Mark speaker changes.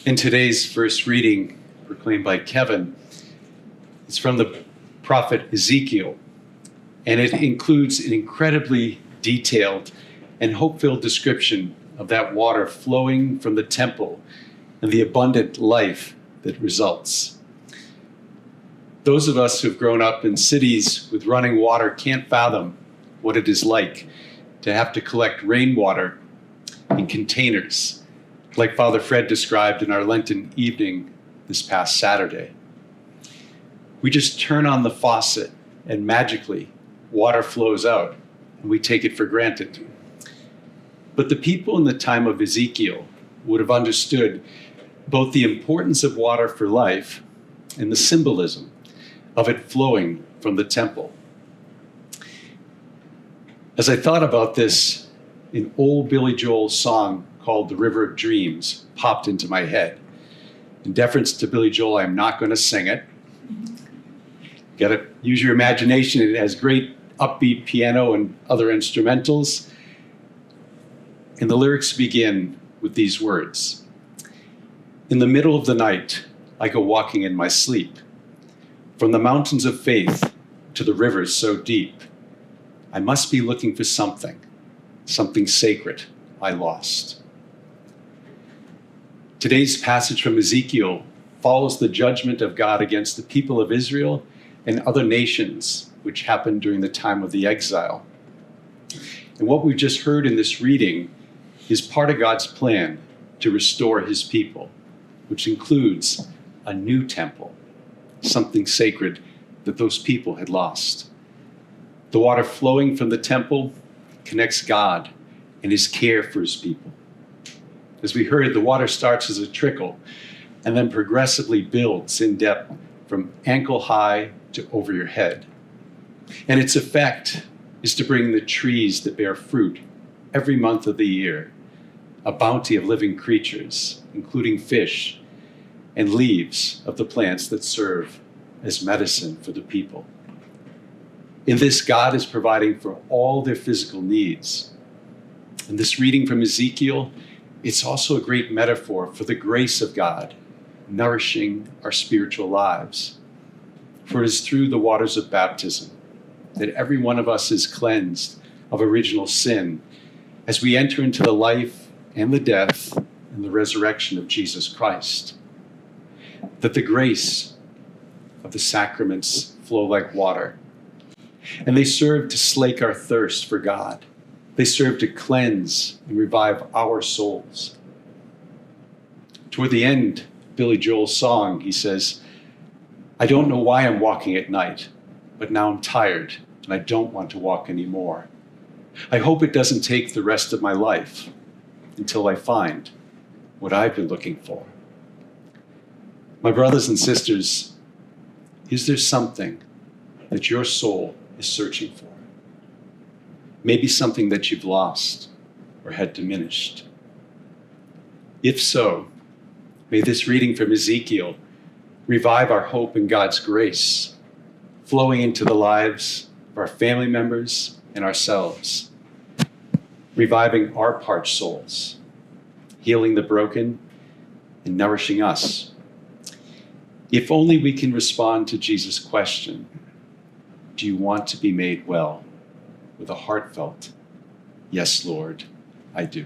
Speaker 1: In today's first reading, proclaimed by Kevin, it's from the prophet Ezekiel, and it includes an incredibly detailed and hope-filled description of that water flowing from the temple and the abundant life that results. Those of us who've grown up in cities with running water can't fathom what it is like to have to collect rainwater in containers, like Father Fred described in our Lenten evening this past Saturday. We just turn on the faucet and magically water flows out, and we take it for granted. But the people in the time of Ezekiel would have understood both the importance of water for life and the symbolism of it flowing from the temple. As I thought about this, an old Billy Joel song called The River of Dreams popped into my head. In deference to Billy Joel, I'm not going to sing it. Got to use your imagination. It has great upbeat piano and other instrumentals. And the lyrics begin with these words. In the middle of the night, I go walking in my sleep. From the mountains of faith to the rivers so deep, I must be looking for something sacred I lost. Today's passage from Ezekiel follows the judgment of God against the people of Israel and other nations, which happened during the time of the exile. And what we've just heard in this reading is part of God's plan to restore his people, which includes a new temple, something sacred that those people had lost. The water flowing from the temple connects God and his care for his people. As we heard, the water starts as a trickle and then progressively builds in depth from ankle high to over your head. And its effect is to bring the trees that bear fruit every month of the year, a bounty of living creatures, including fish, and leaves of the plants that serve as medicine for the people. In this, God is providing for all their physical needs. In this reading from Ezekiel, it's also a great metaphor for the grace of God nourishing our spiritual lives. For it is through the waters of baptism that every one of us is cleansed of original sin as we enter into the life and the death and the resurrection of Jesus Christ. That the grace of the sacraments flow like water, and they serve to slake our thirst for God. They serve to cleanse and revive our souls. Toward the end, Billy Joel's song, he says, I don't know why I'm walking at night, but now I'm tired and I don't want to walk anymore. I hope it doesn't take the rest of my life until I find what I've been looking for. My brothers and sisters, is there something that your soul is searching for? Maybe something that you've lost or had diminished. If so, may this reading from Ezekiel revive our hope in God's grace, flowing into the lives of our family members and ourselves, reviving our parched souls, healing the broken, and nourishing us. If only we can respond to Jesus' question, do you want to be made well? With a heartfelt, yes, Lord, I do.